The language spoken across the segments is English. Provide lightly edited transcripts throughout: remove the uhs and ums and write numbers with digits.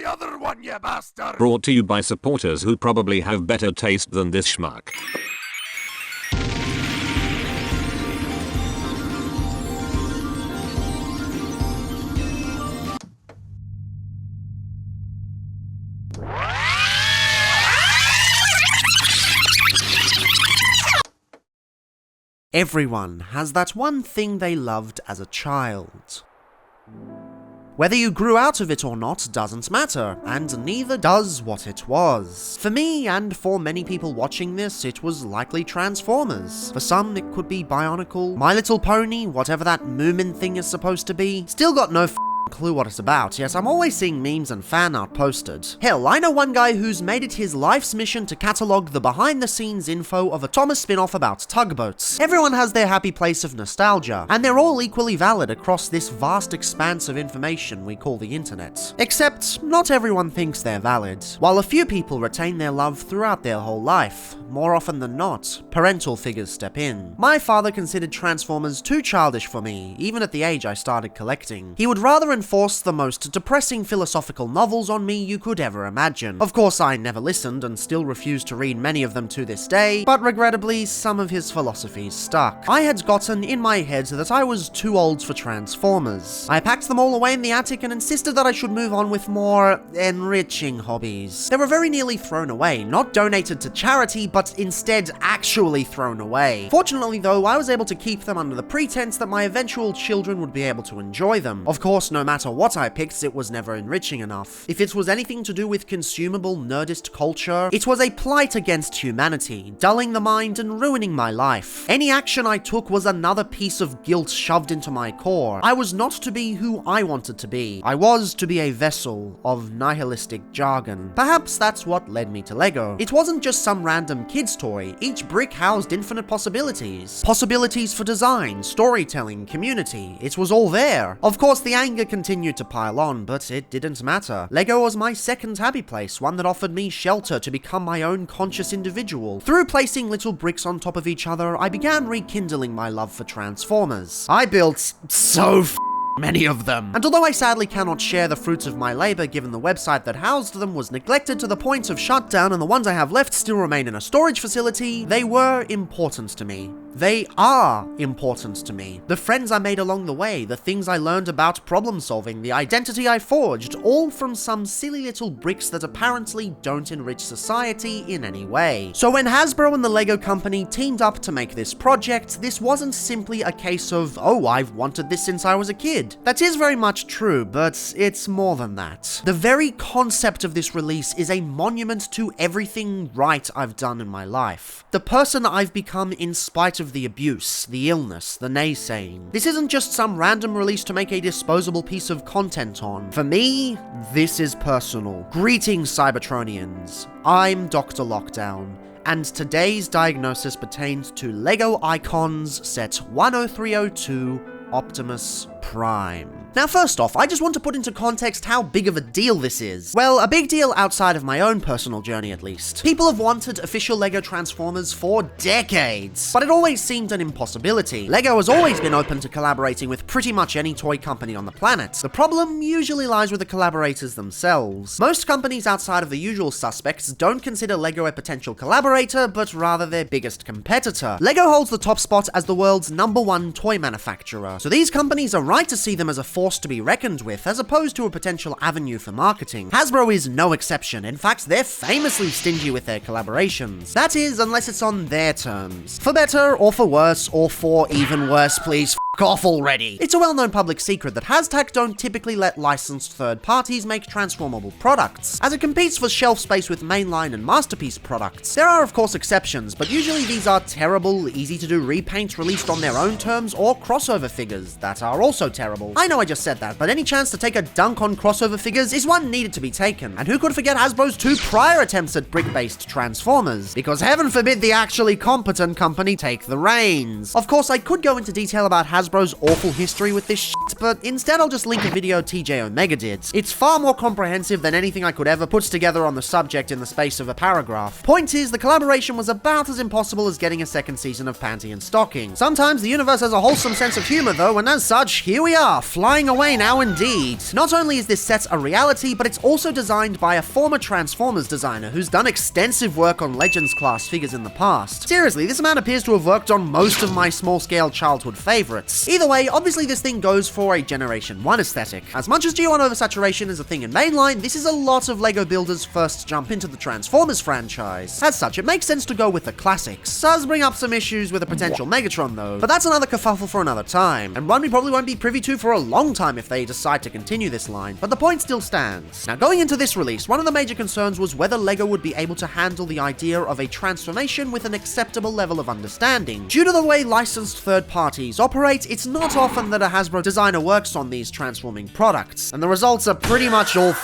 other one, you bastard! Brought to you by supporters who probably have better taste than this schmuck. Everyone has that one thing they loved as a child. Whether you grew out of it or not doesn't matter, and neither does what it was. For me, and for many people watching this, it was likely Transformers. For some, it could be Bionicle, My Little Pony, whatever that Moomin thing is supposed to be. Still got no clue what it's about, yet I'm always seeing memes and fan art posted. Hell, I know one guy who's made it his life's mission to catalogue the behind-the-scenes info of a Thomas spin-off about tugboats. Everyone has their happy place of nostalgia, and they're all equally valid across this vast expanse of information we call the internet. Except, not everyone thinks they're valid. While a few people retain their love throughout their whole life, more often than not, parental figures step in. My father considered Transformers too childish for me, even at the age I started collecting. He would rather enforce the most depressing philosophical novels on me you could ever imagine. Of course, I never listened and still refuse to read many of them to this day, but regrettably, some of his philosophies stuck. I had gotten in my head that I was too old for Transformers. I packed them all away in the attic and insisted that I should move on with more enriching hobbies. They were very nearly thrown away, not donated to charity, but instead actually thrown away. Fortunately though, I was able to keep them under the pretense that my eventual children would be able to enjoy them. Of course, no matter what I picked, it was never enriching enough. If it was anything to do with consumable nerdist culture, it was a plight against humanity, dulling the mind and ruining my life. Any action I took was another piece of guilt shoved into my core. I was not to be who I wanted to be. I was to be a vessel of nihilistic jargon. Perhaps that's what led me to Lego. It wasn't just some random kid's toy. Each brick housed infinite possibilities. Possibilities for design, storytelling, community. It was all there. Of course, the anger continued to pile on, but it didn't matter. Lego was my second happy place, one that offered me shelter to become my own conscious individual. Through placing little bricks on top of each other, I began rekindling my love for Transformers. I built so many of them. And although I sadly cannot share the fruits of my labor given the website that housed them was neglected to the point of shutdown and the ones I have left still remain in a storage facility, they were important to me. They are important to me. The friends I made along the way, the things I learned about problem solving, the identity I forged, all from some silly little bricks that apparently don't enrich society in any way. So when Hasbro and the Lego company teamed up to make this project, this wasn't simply a case of, oh, I've wanted this since I was a kid. That is very much true, but it's more than that. The very concept of this release is a monument to everything right I've done in my life. The person I've become in spite of the abuse, the illness, the naysaying. This isn't just some random release to make a disposable piece of content on. For me, this is personal. Greetings, Cybertronians. I'm DrLockdown, and today's diagnosis pertains to Lego Icons Set 10302 Optimus Prime. Now first off, I just want to put into context how big of a deal this is. Well, a big deal outside of my own personal journey at least. People have wanted official Lego Transformers for decades, but it always seemed an impossibility. Lego has always been open to collaborating with pretty much any toy company on the planet. The problem usually lies with the collaborators themselves. Most companies outside of the usual suspects don't consider Lego a potential collaborator, but rather their biggest competitor. Lego holds the top spot as the world's #1 toy manufacturer, so these companies are right to see them as a force to be reckoned with, as opposed to a potential avenue for marketing. Hasbro is no exception. In fact, they're famously stingy with their collaborations. That is, unless it's on their terms. For better, or for worse, or for even worse, please f*** off already. It's a well-known public secret that Hashtag don't typically let licensed third parties make transformable products, as it competes for shelf space with mainline and masterpiece products. There are of course exceptions, but usually these are terrible, easy-to-do repaints released on their own terms, or crossover figures that are also terrible. I know I just said that, but any chance to take a dunk on crossover figures is one needed to be taken. And who could forget Hasbro's 2 prior attempts at brick-based Transformers? Because heaven forbid the actually competent company take the reins. Of course, I could go into detail about Hasbro Hasbro's awful history with this shit, but instead I'll just link a video TJ Omega did. It's far more comprehensive than anything I could ever put together on the subject in the space of a paragraph. Point is, the collaboration was about as impossible as getting a second season of Panty and Stocking. Sometimes the universe has a wholesome sense of humor though, and as such, here we are, flying away now indeed. Not only is this set a reality, but it's also designed by a former Transformers designer who's done extensive work on Legends class figures in the past. Seriously, this man appears to have worked on most of my small-scale childhood favorites. Either way, obviously this thing goes for a Generation 1 aesthetic. As much as G1 oversaturation is a thing in mainline, this is a lot of LEGO builders' first jump into the Transformers franchise. As such, it makes sense to go with the classics. Does bring up some issues with a potential Megatron though, but that's another kerfuffle for another time, and one we probably won't be privy to for a long time if they decide to continue this line, but the point still stands. Now, going into this release, one of the major concerns was whether LEGO would be able to handle the idea of a transformation with an acceptable level of understanding. Due to the way licensed third parties operate, it's not often that a Hasbro designer works on these transforming products, and the results are pretty much all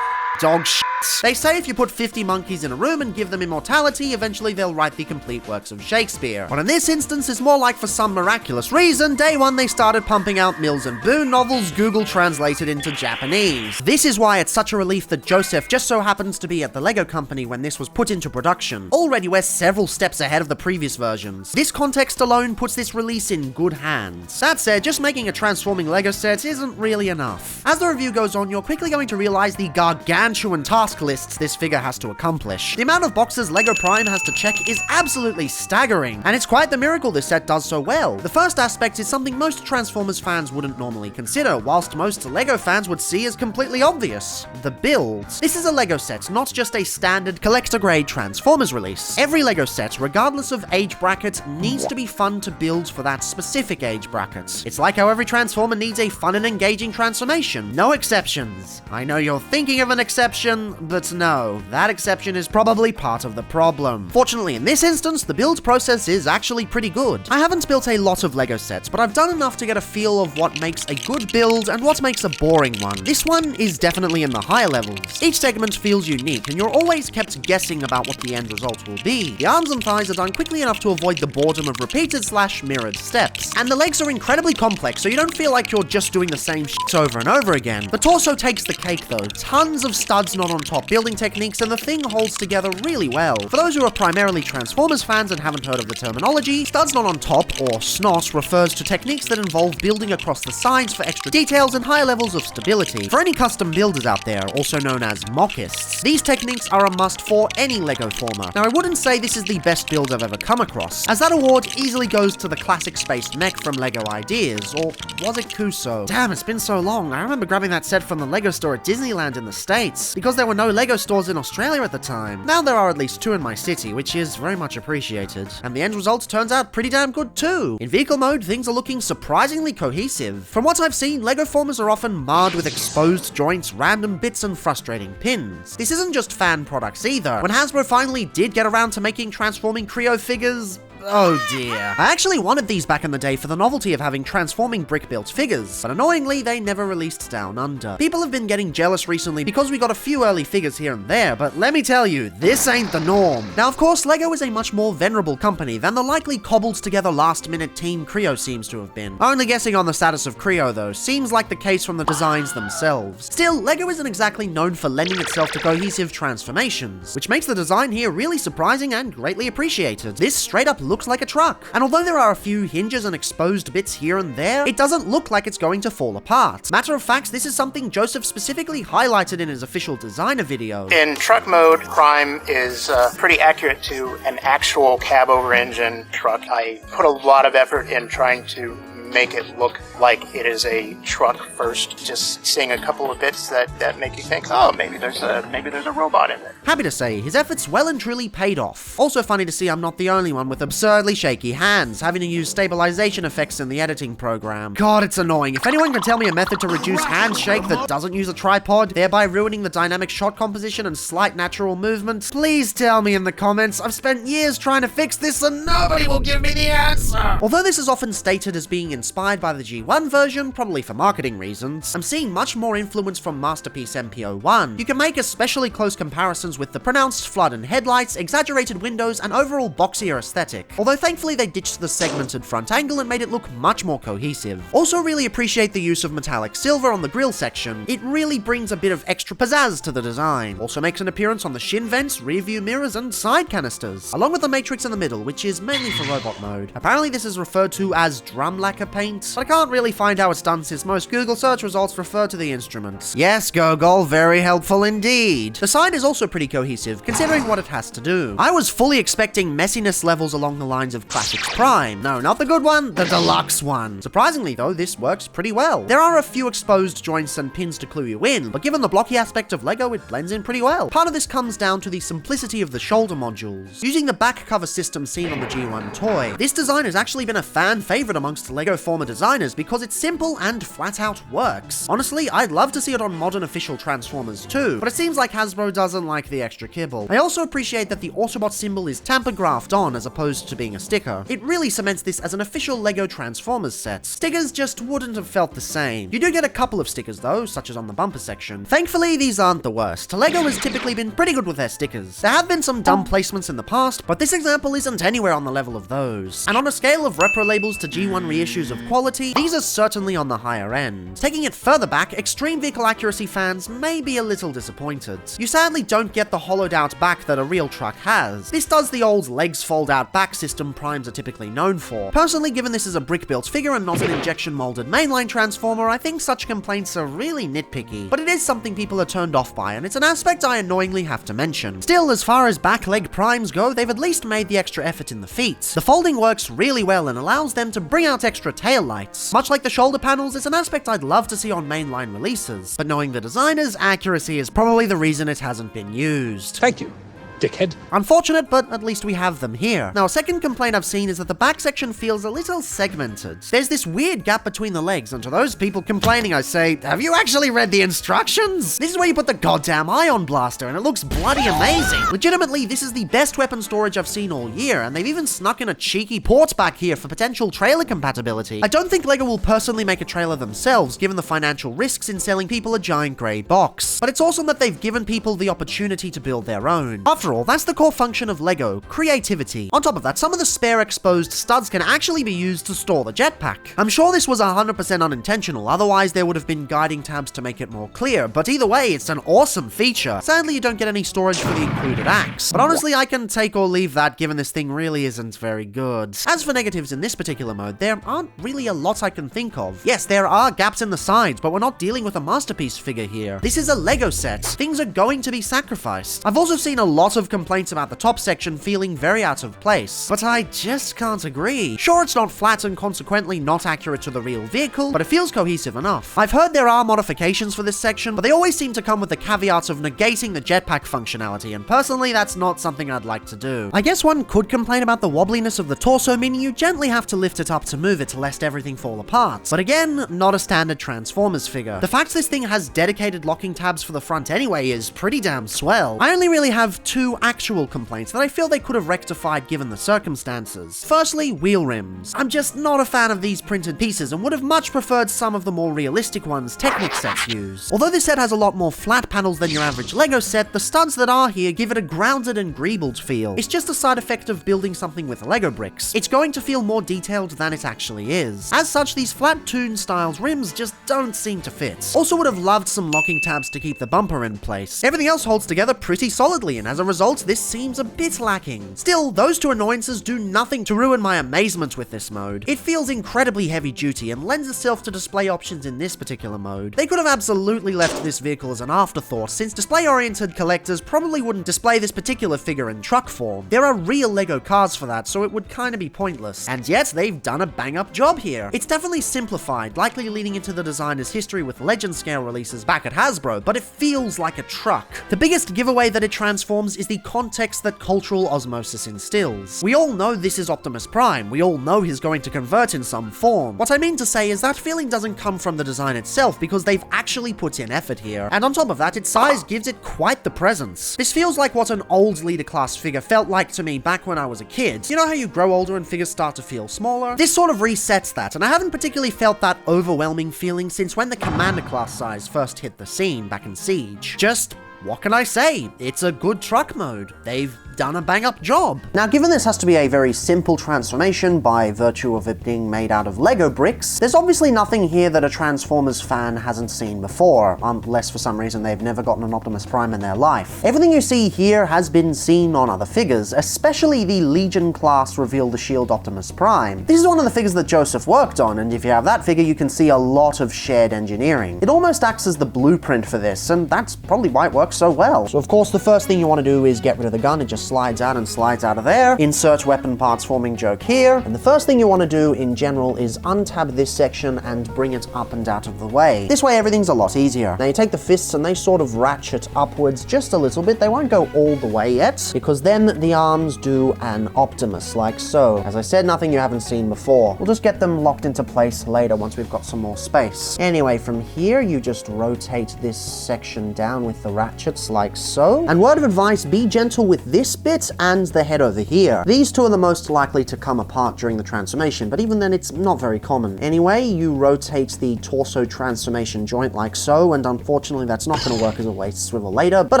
dog shit. They say if you put 50 monkeys in a room and give them immortality, eventually they'll write the complete works of Shakespeare. But in this instance, it's more like for some miraculous reason, day one they started pumping out Mills and Boon novels Google translated into Japanese. This is why it's such a relief that Joseph just so happens to be at the LEGO company when this was put into production. Already we're several steps ahead of the previous versions. This context alone puts this release in good hands. That said, just making a transforming LEGO set isn't really enough. As the review goes on, you're quickly going to realize the gargantuan task lists this figure has to accomplish. The amount of boxes LEGO Prime has to check is absolutely staggering, and it's quite the miracle this set does so well. The first aspect is something most Transformers fans wouldn't normally consider, whilst most LEGO fans would see as completely obvious: the build. This is a LEGO set, not just a standard collector-grade Transformers release. Every LEGO set, regardless of age bracket, needs to be fun to build for that specific age bracket. It's like how every Transformer needs a fun and engaging transformation. No exceptions. I know you're thinking of an exception, but no, that exception is probably part of the problem. Fortunately, in this instance, the build process is actually pretty good. I haven't built a lot of LEGO sets, but I've done enough to get a feel of what makes a good build and what makes a boring one. This one is definitely in the higher levels. Each segment feels unique, and you're always kept guessing about what the end result will be. The arms and thighs are done quickly enough to avoid the boredom of repeated/mirrored steps, and the legs are incredibly complex, so you don't feel like you're just doing the same shit over and over again. The torso takes the cake though. Tons of studs not on top building techniques, and the thing holds together really well. For those who are primarily Transformers fans and haven't heard of the terminology, studs not on top, or SNOT, refers to techniques that involve building across the sides for extra details and higher levels of stability. For any custom builders out there, also known as mockists, these techniques are a must for any LEGO former. Now, I wouldn't say this is the best build I've ever come across, as that award easily goes to the classic space mech from LEGO Ideas, or was it Kuso? Damn, it's been so long. I remember grabbing that set from the LEGO store at Disneyland in the States, because there were no LEGO stores in Australia at the time. Now there are at least 2 in my city, which is very much appreciated. And the end result turns out pretty damn good too. In vehicle mode, things are looking surprisingly cohesive. From what I've seen, LEGO formers are often marred with exposed joints, random bits, and frustrating pins. This isn't just fan products either. When Hasbro finally did get around to making transforming Creo figures, oh dear. I actually wanted these back in the day for the novelty of having transforming brick-built figures, but annoyingly, they never released Down Under. People have been getting jealous recently because we got a few early figures here and there, but let me tell you, this ain't the norm. Now, of course, LEGO is a much more venerable company than the likely cobbled-together last-minute Team Creo seems to have been. Only guessing on the status of Creo, though, seems like the case from the designs themselves. Still, LEGO isn't exactly known for lending itself to cohesive transformations, which makes the design here really surprising and greatly appreciated. This straight-up looks like a truck, and although there are a few hinges and exposed bits here and there, it doesn't look like it's going to fall apart. Matter of fact, this is something Joseph specifically highlighted in his official designer video. In truck mode, Prime is pretty accurate to an actual cab-over-engine truck. I put a lot of effort in trying to make it look like it is a truck first, just seeing a couple of bits that make you think, oh, maybe there's a robot in there. Happy to say, his efforts well and truly paid off. Also funny to see I'm not the only one with absurdly shaky hands, having to use stabilization effects in the editing program. God, it's annoying. If anyone can tell me a method to reduce hand shake that doesn't use a tripod, thereby ruining the dynamic shot composition and slight natural movement, please tell me in the comments. I've spent years trying to fix this and nobody will give me the answer. Although this is often stated as being in inspired by the G1 version, probably for marketing reasons, I'm seeing much more influence from Masterpiece MP01. You can make especially close comparisons with the pronounced flood and headlights, exaggerated windows, and overall boxier aesthetic. Although thankfully they ditched the segmented front angle and made it look much more cohesive. Also really appreciate the use of metallic silver on the grille section. It really brings a bit of extra pizzazz to the design. Also makes an appearance on the shin vents, rear view mirrors, and side canisters, along with the matrix in the middle, which is mainly for robot mode. Apparently this is referred to as drum lacquer paint, but I can't really find how it's done since most Google search results refer to the instruments. Yes, Google, very helpful indeed. The side is also pretty cohesive, considering what it has to do. I was fully expecting messiness levels along the lines of Classics Prime. No, not the good one, the deluxe one. Surprisingly though, this works pretty well. There are a few exposed joints and pins to clue you in, but given the blocky aspect of LEGO, it blends in pretty well. Part of this comes down to the simplicity of the shoulder modules. Using the back cover system seen on the G1 toy, this design has actually been a fan favorite amongst LEGO former designers because it's simple and flat out works. Honestly, I'd love to see it on modern official Transformers too, but it seems like Hasbro doesn't like the extra kibble. I also appreciate that the Autobot symbol is tamper-graphed on as opposed to being a sticker. It really cements this as an official LEGO Transformers set. Stickers just wouldn't have felt the same. You do get a couple of stickers though, such as on the bumper section. Thankfully, these aren't the worst. LEGO has typically been pretty good with their stickers. There have been some dumb placements in the past, but this example isn't anywhere on the level of those. And on a scale of repro labels to G1 reissues of quality, these are certainly on the higher end. Taking it further back, extreme vehicle accuracy fans may be a little disappointed. You sadly don't get the hollowed out back that a real truck has. This does the old legs fold out back system primes are typically known for. Personally, given this is a brick built figure and not an injection molded mainline transformer, I think such complaints are really nitpicky. But it is something people are turned off by, and it's an aspect I annoyingly have to mention. Still, as far as back leg primes go, they've at least made the extra effort in the feet. The folding works really well and allows them to bring out extra tail lights. Much like the shoulder panels, it's an aspect I'd love to see on mainline releases, but knowing the designers, accuracy is probably the reason it hasn't been used. Thank you, dickhead. Unfortunate, but at least we have them here. Now, a second complaint I've seen is that the back section feels a little segmented. There's this weird gap between the legs, and to those people complaining, I say, have you actually read the instructions? This is where you put the goddamn ion blaster, and it looks bloody amazing. Legitimately, this is the best weapon storage I've seen all year, and they've even snuck in a cheeky port back here for potential trailer compatibility. I don't think LEGO will personally make a trailer themselves, given the financial risks in selling people a giant grey box. But it's awesome that they've given people the opportunity to build their own. After all, that's the core function of LEGO, creativity. On top of that, some of the spare exposed studs can actually be used to store the jetpack. I'm sure this was 100% unintentional, otherwise there would have been guiding tabs to make it more clear, but either way, it's an awesome feature. Sadly, you don't get any storage for the included axe, but honestly, I can take or leave that given this thing really isn't very good. As for negatives in this particular mode, there aren't really a lot I can think of. Yes, there are gaps in the sides, but we're not dealing with a masterpiece figure here. This is a LEGO set. Things are going to be sacrificed. I've also seen a lot of complaints about the top section feeling very out of place, but I just can't agree. Sure, it's not flat and consequently not accurate to the real vehicle, but it feels cohesive enough. I've heard there are modifications for this section, but they always seem to come with the caveat of negating the jetpack functionality, and personally that's not something I'd like to do. I guess one could complain about the wobbliness of the torso, meaning you gently have to lift it up to move it lest everything fall apart. But again, not a standard Transformers figure. The fact this thing has dedicated locking tabs for the front anyway is pretty damn swell. I only really have two actual complaints that I feel they could have rectified given the circumstances. Firstly, wheel rims. I'm just not a fan of these printed pieces and would have much preferred some of the more realistic ones Technic sets use. Although this set has a lot more flat panels than your average LEGO set, the studs that are here give it a grounded and greebled feel. It's just a side effect of building something with LEGO bricks. It's going to feel more detailed than it actually is. As such, these flat Toon styles rims just don't seem to fit. Also would have loved some locking tabs to keep the bumper in place. Everything else holds together pretty solidly, and as a result, this seems a bit lacking. Still, those two annoyances do nothing to ruin my amazement with this mode. It feels incredibly heavy duty and lends itself to display options in this particular mode. They could have absolutely left this vehicle as an afterthought, since display-oriented collectors probably wouldn't display this particular figure in truck form. There are real LEGO cars for that, so it would kinda be pointless. And yet, they've done a bang-up job here. It's definitely simplified, likely leading into the designer's history with legend scale releases back at Hasbro, but it feels like a truck. The biggest giveaway that it transforms is the context that cultural osmosis instills. We all know this is Optimus Prime, we all know he's going to convert in some form. What I mean to say is that feeling doesn't come from the design itself because they've actually put in effort here, and on top of that, its size gives it quite the presence. This feels like what an old leader class figure felt like to me back when I was a kid. You know how you grow older and figures start to feel smaller? This sort of resets that, and I haven't particularly felt that overwhelming feeling since when the Commander class size first hit the scene back in Siege. Just, what can I say? It's a good truck mode. They've done a bang-up job. Now, given this has to be a very simple transformation by virtue of it being made out of Lego bricks, there's obviously nothing here that a Transformers fan hasn't seen before, unless for some reason they've never gotten an Optimus Prime in their life. Everything you see here has been seen on other figures, especially the Legion class Reveal the Shield Optimus Prime. This is one of the figures that Joseph worked on, and if you have that figure, you can see a lot of shared engineering. It almost acts as the blueprint for this, and that's probably why it works so well. So of course, the first thing you want to do is get rid of the gun. It just slides out and slides out of there. Insert weapon parts forming joke here. And the first thing you want to do in general is untab this section and bring it up and out of the way. This way everything's a lot easier. Now you take the fists and they sort of ratchet upwards just a little bit. They won't go all the way yet, because then the arms do an Optimus, like so. As I said, nothing you haven't seen before. We'll just get them locked into place later once we've got some more space. Anyway, from here you just rotate this section down with the ratchets like so. And word of advice, be gentle with this bit and the head over here. These two are the most likely to come apart during the transformation, but even then it's not very common. Anyway, you rotate the torso transformation joint like so, and unfortunately that's not going to work as a waist swivel later, but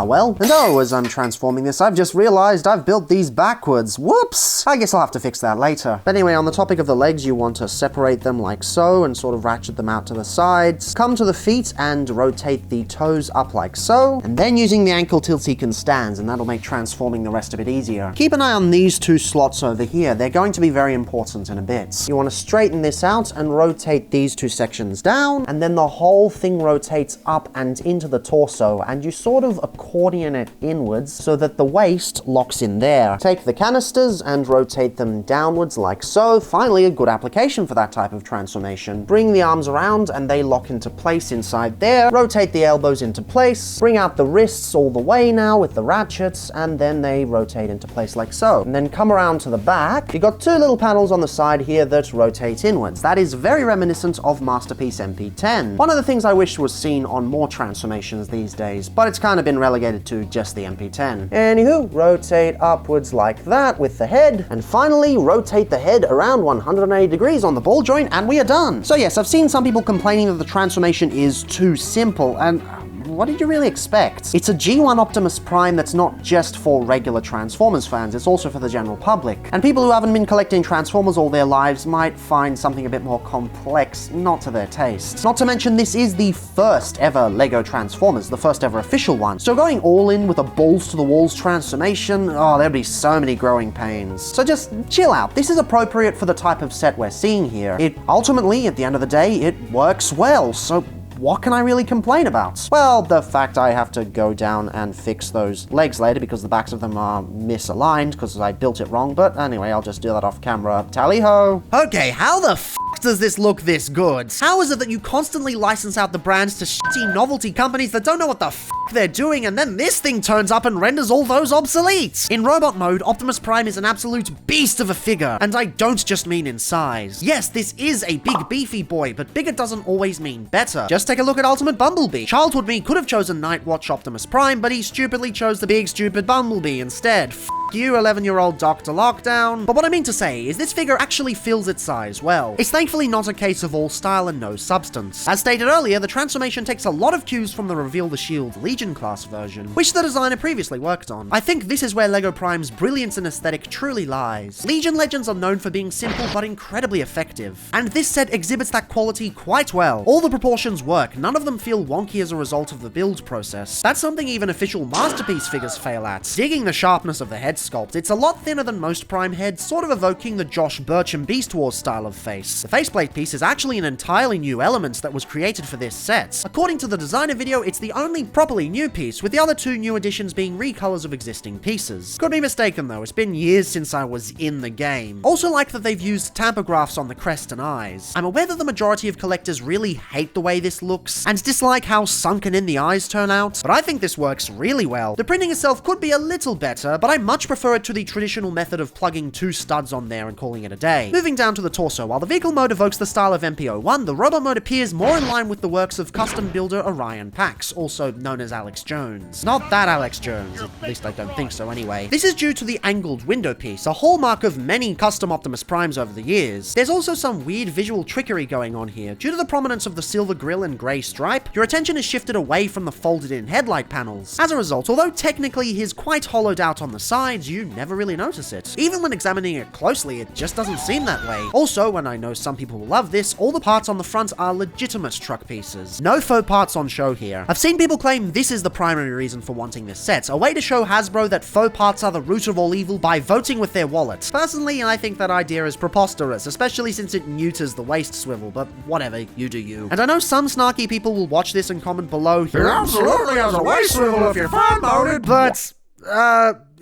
well. And as I'm transforming this, I've just realized I've built these backwards. Whoops! I guess I'll have to fix that later. But anyway, on the topic of the legs, you want to separate them like so and sort of ratchet them out to the sides. Come to the feet and rotate the toes up like so, and then using the ankle tilt-seeking stands, and that'll make transforming the rest of it easier. Keep an eye on these two slots over here. They're going to be very important in a bit. You want to straighten this out and rotate these two sections down, and then the whole thing rotates up and into the torso, and you sort of accordion it inwards so that the waist locks in there. Take the canisters and rotate them downwards like so. Finally, a good application for that type of transformation. Bring the arms around and they lock into place inside there. Rotate the elbows into place. Bring out the wrists all the way now with the ratchets, and then they rotate into place like so. And then come around to the back. You've got two little panels on the side here that rotate inwards. That is very reminiscent of Masterpiece MP10. One of the things I wish was seen on more transformations these days, but it's kind of been relegated to just the MP10. Anywho, rotate upwards like that with the head, and finally rotate the head around 180 degrees on the ball joint, and we are done. So yes, I've seen some people complaining that the transformation is too simple, and what did you really expect? It's a G1 Optimus Prime that's not just for regular Transformers fans, it's also for the general public. And people who haven't been collecting Transformers all their lives might find something a bit more complex not to their taste. Not to mention, this is the first ever LEGO Transformers, the first ever official one. So going all in with a balls to the walls transformation, oh, there'd be so many growing pains. So just chill out. This is appropriate for the type of set we're seeing here. It ultimately, at the end of the day, it works well, so what can I really complain about? Well, the fact I have to go down and fix those legs later because the backs of them are misaligned because I built it wrong, but anyway, I'll just do that off camera. Tally-ho! Okay, how the f does this look this good? How is it that you constantly license out the brands to shitty novelty companies that don't know what the f they're doing, and then this thing turns up and renders all those obsolete? In robot mode, Optimus Prime is an absolute beast of a figure, and I don't just mean in size. Yes, this is a big beefy boy, but bigger doesn't always mean better. Just take a look at Ultimate Bumblebee. Childhood me could have chosen Nightwatch Optimus Prime, but he stupidly chose the big stupid Bumblebee instead. F you, 11-year-old DrLockdown. But what I mean to say is this figure actually fills its size well. It's thankfully not a case of all style and no substance. As stated earlier, the transformation takes a lot of cues from the Reveal the Shield Legion class version, which the designer previously worked on. I think this is where LEGO Prime's brilliance in aesthetic truly lies. Legion Legends are known for being simple but incredibly effective, and this set exhibits that quality quite well. All the proportions work, none of them feel wonky as a result of the build process. That's something even official Masterpiece figures fail at. Digging the sharpness of the head sculpt, it's a lot thinner than most Prime heads, sort of evoking the Josh Burcham Beast Wars style of face. The face faceplate piece is actually an entirely new element that was created for this set. According to the designer video, it's the only properly new piece, with the other two new additions being recolors of existing pieces. Could be mistaken though, it's been years since I was in the game. Also like that they've used tampographs on the crest and eyes. I'm aware that the majority of collectors really hate the way this looks, and dislike how sunken in the eyes turn out, but I think this works really well. The printing itself could be a little better, but I much prefer it to the traditional method of plugging two studs on there and calling it a day. Moving down to the torso, while the vehicle mode evokes the style of MPO1, the robot mode appears more in line with the works of custom builder Orion Pax, also known as Alex Jones. Not that Alex Jones, at least I don't think so anyway. This is due to the angled window piece, a hallmark of many custom Optimus Primes over the years. There's also some weird visual trickery going on here. Due to the prominence of the silver grille and grey stripe, your attention is shifted away from the folded-in headlight panels. As a result, although technically he's quite hollowed out on the sides, you never really notice it. Even when examining it closely, it just doesn't seem that way. Also, and I know some people will love this, all the parts on the front are legitimate truck pieces. No faux parts on show here. I've seen people claim this is the primary reason for wanting this set, a way to show Hasbro that faux parts are the root of all evil by voting with their wallet. Personally, I think that idea is preposterous, especially since it neuters the waist swivel, but whatever, you do you. And I know some snarky people will watch this and comment below, "It absolutely has a waist swivel if you're fan-mounted," but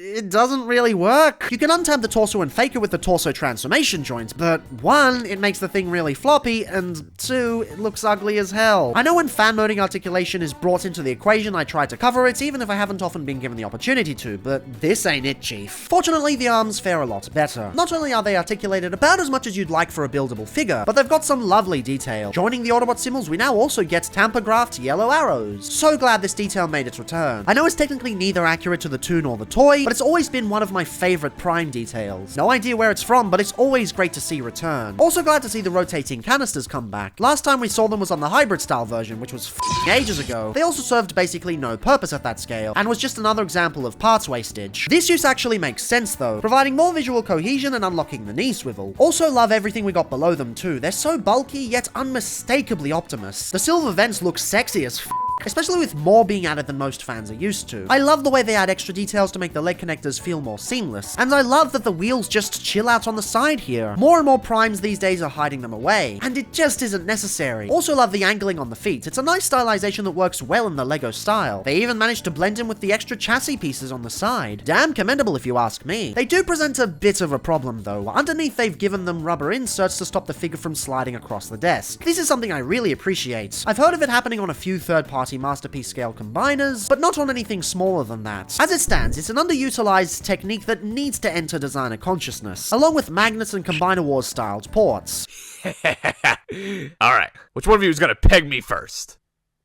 it doesn't really work. You can untab the torso and fake it with the torso transformation joint, but 1, it makes the thing really floppy, and 2, it looks ugly as hell. I know when fan moding articulation is brought into the equation, I try to cover it, even if I haven't often been given the opportunity to, but this ain't it, chief. Fortunately, the arms fare a lot better. Not only are they articulated about as much as you'd like for a buildable figure, but they've got some lovely detail. Joining the Autobot symbols, we now also get tamper-graphed yellow arrows. So glad this detail made its return. I know it's technically neither accurate to the toon or the toy, but it's always been one of my favorite Prime details. No idea where it's from, but it's always great to see return. Also glad to see the rotating canisters come back. Last time we saw them was on the hybrid style version, which was ages ago. They also served basically no purpose at that scale, and was just another example of parts wastage. This use actually makes sense though, providing more visual cohesion and unlocking the knee swivel. Also love everything we got below them too. They're so bulky, yet unmistakably Optimus. The silver vents look sexy as especially with more being added than most fans are used to. I love the way they add extra details to make the leg connectors feel more seamless, and I love that the wheels just chill out on the side here. More and more Primes these days are hiding them away, and it just isn't necessary. Also love the angling on the feet. It's a nice stylization that works well in the Lego style. They even managed to blend in with the extra chassis pieces on the side. Damn commendable if you ask me. They do present a bit of a problem though. Underneath they've given them rubber inserts to stop the figure from sliding across the desk. This is something I really appreciate. I've heard of it happening on a few third-party masterpiece scale combiners, but not on anything smaller than that. As it stands, it's an underutilized technique that needs to enter designer consciousness, along with magnets and Combiner Wars styled ports. Alright, which one of you is gonna peg me first?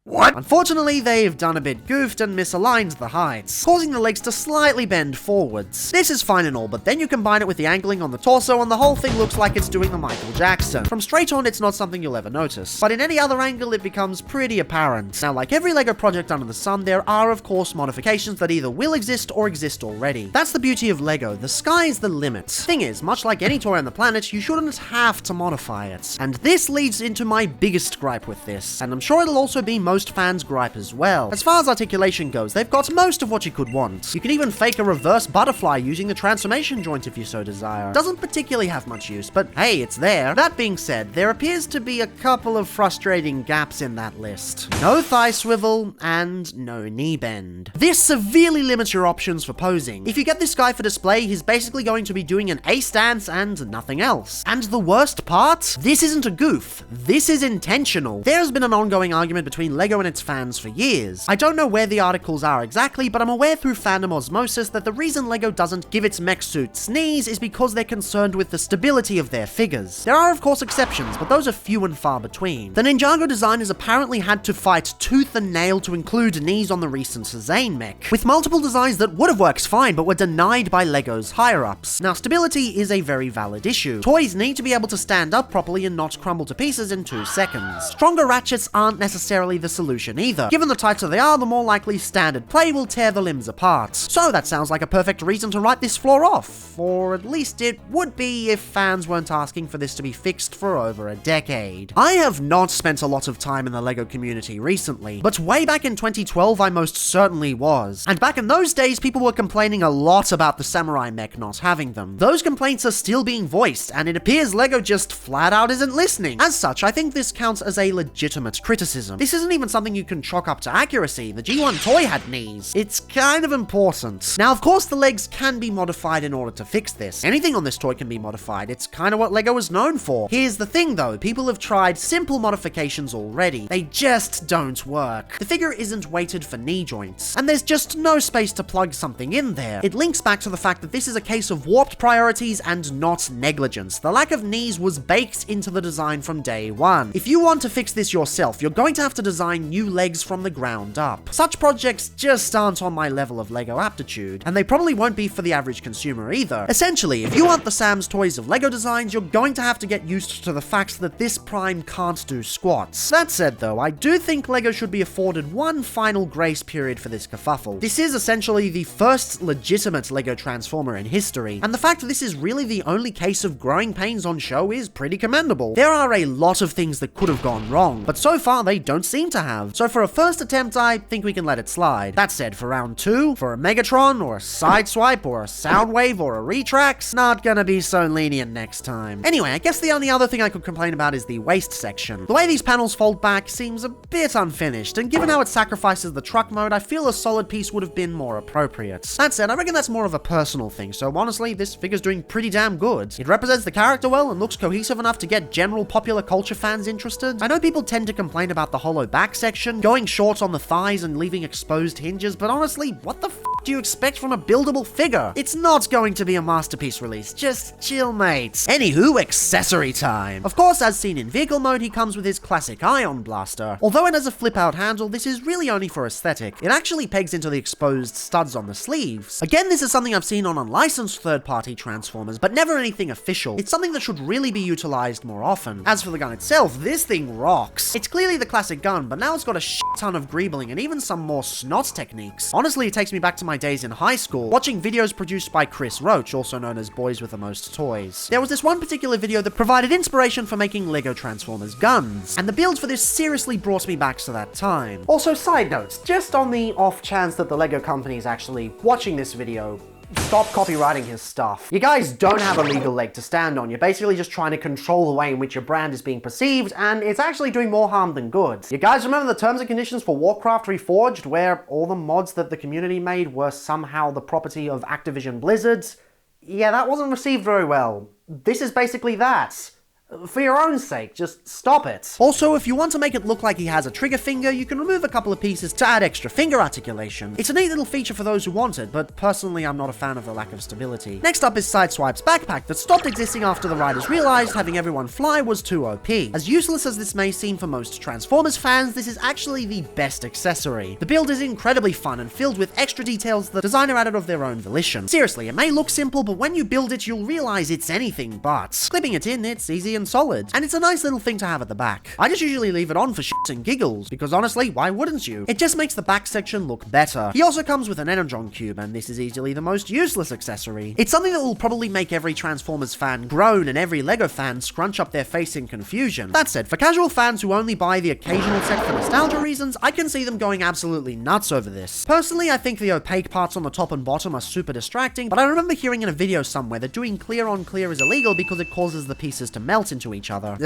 What? Unfortunately, they've done a bit goofed and misaligned the heights, causing the legs to slightly bend forwards. This is fine and all, but then you combine it with the angling on the torso and the whole thing looks like it's doing the Michael Jackson. From straight on, it's not something you'll ever notice, but in any other angle, it becomes pretty apparent. Now, like every Lego project under the sun, there are of course modifications that either will exist or exist already. That's the beauty of Lego, the sky's the limit. Thing is, much like any toy on the planet, you shouldn't have to modify it. And this leads into my biggest gripe with this, and I'm sure it'll also be most fans' gripe as well. As far as articulation goes, they've got most of what you could want. You can even fake a reverse butterfly using the transformation joint if you so desire. Doesn't particularly have much use, but hey, it's there. That being said, there appears to be a couple of frustrating gaps in that list. No thigh swivel, and no knee bend. This severely limits your options for posing. If you get this guy for display, he's basically going to be doing an A stance and nothing else. And the worst part? This isn't a goof. This is intentional. There's been an ongoing argument between Lego and its fans for years. I don't know where the articles are exactly, but I'm aware through fandom osmosis that the reason Lego doesn't give its mech suits knees is because they're concerned with the stability of their figures. There are of course exceptions, but those are few and far between. The Ninjago designers apparently had to fight tooth and nail to include knees on the recent Zane mech, with multiple designs that would have worked fine but were denied by Lego's higher-ups. Now, stability is a very valid issue. Toys need to be able to stand up properly and not crumble to pieces in 2 seconds. Stronger ratchets aren't necessarily the solution either. Given the tighter they are, the more likely standard play will tear the limbs apart. So that sounds like a perfect reason to write this flaw off. Or at least it would be if fans weren't asking for this to be fixed for over a decade. I have not spent a lot of time in the LEGO community recently, but way back in 2012 I most certainly was. And back in those days, people were complaining a lot about the samurai mech not having them. Those complaints are still being voiced, and it appears LEGO just flat out isn't listening. As such, I think this counts as a legitimate criticism. This isn't even something you can chalk up to accuracy. The G1 toy had knees. It's kind of important. Now, of course, the legs can be modified in order to fix this. Anything on this toy can be modified. It's kind of what LEGO is known for. Here's the thing though, people have tried simple modifications already. They just don't work. The figure isn't weighted for knee joints, and there's just no space to plug something in there. It links back to the fact that this is a case of warped priorities and not negligence. The lack of knees was baked into the design from day one. If you want to fix this yourself, you're going to have to design new legs from the ground up. Such projects just aren't on my level of LEGO aptitude, and they probably won't be for the average consumer either. Essentially, if you want the Sam's Toys of LEGO designs, you're going to have to get used to the fact that this Prime can't do squats. That said though, I do think LEGO should be afforded one final grace period for this kerfuffle. This is essentially the first legitimate LEGO Transformer in history, and the fact that this is really the only case of growing pains on show is pretty commendable. There are a lot of things that could have gone wrong, but so far they don't seem to have. So for a first attempt, I think we can let it slide. That said, for round 2, for a Megatron, or a Sideswipe, or a Soundwave, or a Retrax, not gonna be so lenient next time. Anyway, I guess the only other thing I could complain about is the waist section. The way these panels fold back seems a bit unfinished, and given how it sacrifices the truck mode, I feel a solid piece would have been more appropriate. That said, I reckon that's more of a personal thing, so honestly, this figure's doing pretty damn good. It represents the character well and looks cohesive enough to get general popular culture fans interested. I know people tend to complain about the hollow back section, going short on the thighs and leaving exposed hinges, but honestly, what the f do you expect from a buildable figure? It's not going to be a masterpiece release, just chill mates. Anywho, accessory time. Of course, as seen in vehicle mode, he comes with his classic ion blaster. Although it has a flip out handle, this is really only for aesthetic. It actually pegs into the exposed studs on the sleeves. Again, this is something I've seen on unlicensed third-party Transformers, but never anything official. It's something that should really be utilized more often. As for the gun itself, this thing rocks. It's clearly the classic gun, but now it's got a shit ton of greebling and even some more snot techniques. Honestly, it takes me back to my days in high school, watching videos produced by Chris Roach, also known as Boys with the Most Toys. There was this one particular video that provided inspiration for making LEGO Transformers guns, and the build for this seriously brought me back to that time. Also, side notes, just on the off chance that the LEGO company is actually watching this video, stop copywriting his stuff. You guys don't have a legal leg to stand on. You're basically just trying to control the way in which your brand is being perceived, and it's actually doing more harm than good. You guys remember the terms and conditions for Warcraft Reforged, where all the mods that the community made were somehow the property of Activision Blizzard? Yeah, that wasn't received very well. This is basically that. For your own sake, just stop it. Also, if you want to make it look like he has a trigger finger, you can remove a couple of pieces to add extra finger articulation. It's a neat little feature for those who want it, but personally I'm not a fan of the lack of stability. Next up is Sideswipe's backpack that stopped existing after the writers realized having everyone fly was too OP. As useless as this may seem for most Transformers fans, this is actually the best accessory. The build is incredibly fun and filled with extra details the designer added of their own volition. Seriously, it may look simple, but when you build it, you'll realize it's anything but. Clipping it in, it's easy and solid, and it's a nice little thing to have at the back. I just usually leave it on for shits and giggles, because honestly, why wouldn't you? It just makes the back section look better. He also comes with an Energon cube, and this is easily the most useless accessory. It's something that will probably make every Transformers fan groan and every LEGO fan scrunch up their face in confusion. That said, for casual fans who only buy the occasional set for nostalgia reasons, I can see them going absolutely nuts over this. Personally, I think the opaque parts on the top and bottom are super distracting, but I remember hearing in a video somewhere that doing clear on clear is illegal because it causes the pieces to melt into each other.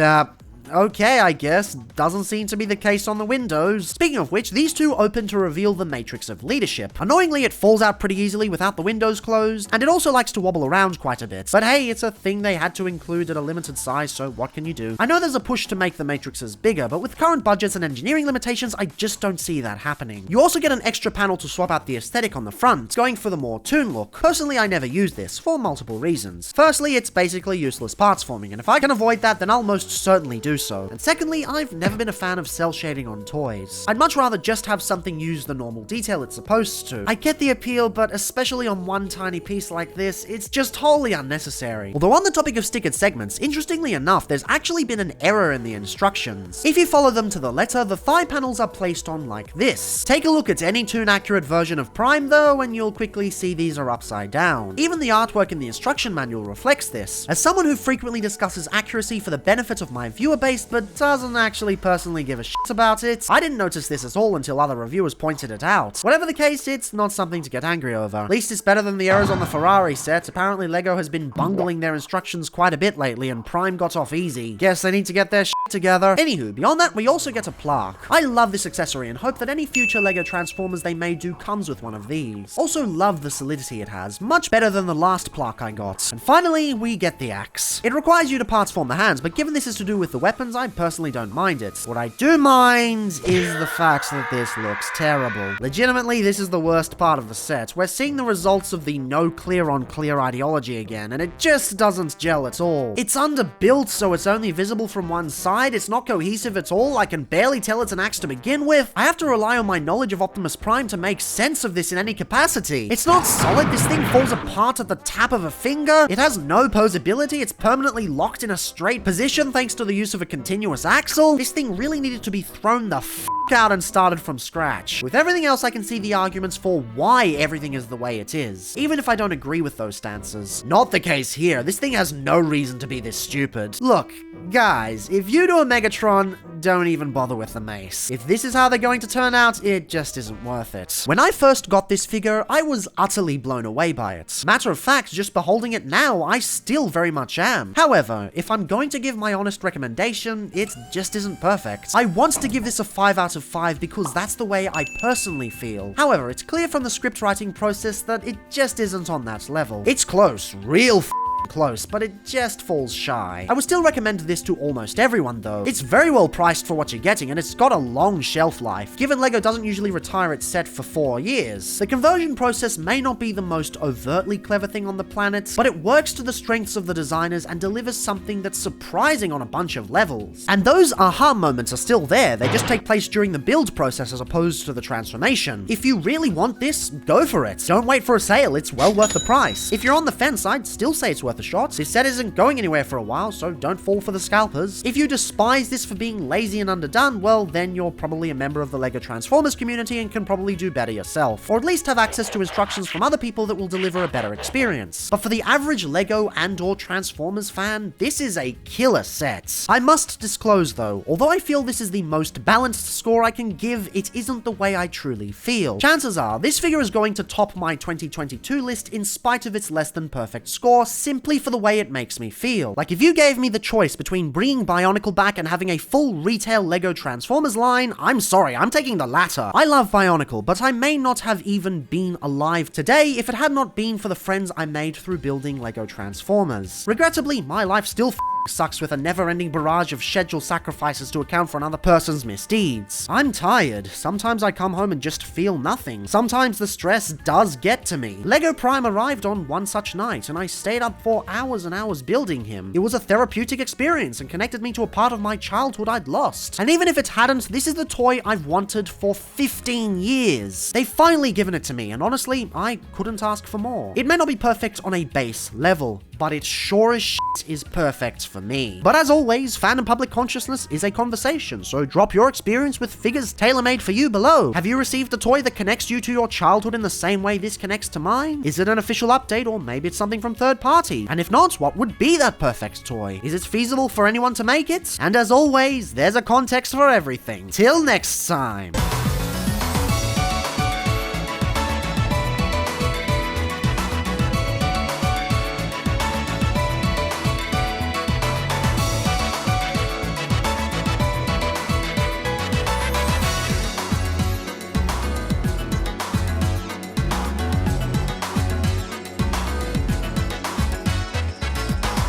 Okay, I guess. Doesn't seem to be the case on the windows. Speaking of which, these two open to reveal the Matrix of Leadership. Annoyingly, it falls out pretty easily without the windows closed, and it also likes to wobble around quite a bit. But hey, it's a thing they had to include at a limited size, so what can you do? I know there's a push to make the Matrixes bigger, but with current budgets and engineering limitations, I just don't see that happening. You also get an extra panel to swap out the aesthetic on the front, going for the more toon look. Personally, I never use this, for multiple reasons. Firstly, it's basically useless parts forming, and if I can avoid that, then I'll most certainly do so. And secondly, I've never been a fan of cell shading on toys. I'd much rather just have something use the normal detail it's supposed to. I get the appeal, but especially on one tiny piece like this, it's just wholly unnecessary. Although on the topic of stickered segments, interestingly enough, there's actually been an error in the instructions. If you follow them to the letter, the thigh panels are placed on like this. Take a look at any toon-accurate version of Prime though, and you'll quickly see these are upside down. Even the artwork in the instruction manual reflects this. As someone who frequently discusses accuracy for the benefit of my viewer base, but doesn't actually personally give a shit about it, I didn't notice this at all until other reviewers pointed it out. Whatever the case, it's not something to get angry over. At least it's better than the errors on the Ferrari set. Apparently LEGO has been bungling their instructions quite a bit lately, and Prime got off easy. Guess they need to get their shit together. Anywho, beyond that, we also get a plaque. I love this accessory and hope that any future LEGO Transformers they may do comes with one of these. Also love the solidity it has, much better than the last plaque I got. And finally, we get the axe. It requires you to parts form the hands, but given this is to do with the weapons, I personally don't mind it. What I do mind is the fact that this looks terrible. Legitimately, this is the worst part of the set. We're seeing the results of the no clear on clear ideology again, and it just doesn't gel at all. It's underbuilt, so it's only visible from one side. It's not cohesive at all. I can barely tell it's an axe to begin with. I have to rely on my knowledge of Optimus Prime to make sense of this in any capacity. It's not solid. This thing falls apart at the tap of a finger. It has no posability. It's permanently locked in a straight position thanks to the use of a continuous axle. This thing really needed to be thrown the f out and started from scratch. With everything else, I can see the arguments for why everything is the way it is, even if I don't agree with those stances. Not the case here. This thing has no reason to be this stupid. Look, guys, if you do a Megatron, don't even bother with the mace. If this is how they're going to turn out, it just isn't worth it. When I first got this figure, I was utterly blown away by it. Matter of fact, just beholding it now, I still very much am. However, if I'm going to give my honest recommendation, it just isn't perfect. I want to give this a 5 out of 5 because that's the way I personally feel. However, it's clear from the script writing process that it just isn't on that level. It's close, real close, but it just falls shy. I would still recommend this to almost everyone though. It's very well priced for what you're getting, and it's got a long shelf life, given LEGO doesn't usually retire its set for 4 years. The conversion process may not be the most overtly clever thing on the planet, but it works to the strengths of the designers and delivers something that's surprising on a bunch of levels. And those aha moments are still there, they just take place during the build process as opposed to the transformation. If you really want this, go for it. Don't wait for a sale, it's well worth the price. If you're on the fence, I'd still say it's worth a shot. This set isn't going anywhere for a while, so don't fall for the scalpers. If you despise this for being lazy and underdone, well, then you're probably a member of the LEGO Transformers community and can probably do better yourself, or at least have access to instructions from other people that will deliver a better experience. But for the average LEGO and/or Transformers fan, this is a killer set. I must disclose though, although I feel this is the most balanced score I can give, it isn't the way I truly feel. Chances are, this figure is going to top my 2022 list in spite of its less than perfect score, simply for the way it makes me feel. Like, if you gave me the choice between bringing Bionicle back and having a full retail LEGO Transformers line, I'm sorry, I'm taking the latter. I love Bionicle, but I may not have even been alive today if it had not been for the friends I made through building LEGO Transformers. Regrettably, my life still sucks with a never-ending barrage of scheduled sacrifices to account for another person's misdeeds. I'm tired. Sometimes I come home and just feel nothing. Sometimes the stress does get to me. LEGO Prime arrived on one such night, and I stayed up for hours and hours building him. It was a therapeutic experience and connected me to a part of my childhood I'd lost. And even if it hadn't, this is the toy I've wanted for 15 years. They've finally given it to me, and honestly, I couldn't ask for more. It may not be perfect on a base level, but it sure as shit is perfect for me. But as always, fan and public consciousness is a conversation, so drop your experience with figures tailor-made for you below. Have you received a toy that connects you to your childhood in the same way this connects to mine? Is it an official update, or maybe it's something from third party? And if not, what would be that perfect toy? Is it feasible for anyone to make it? And as always, there's a context for everything. Till next time.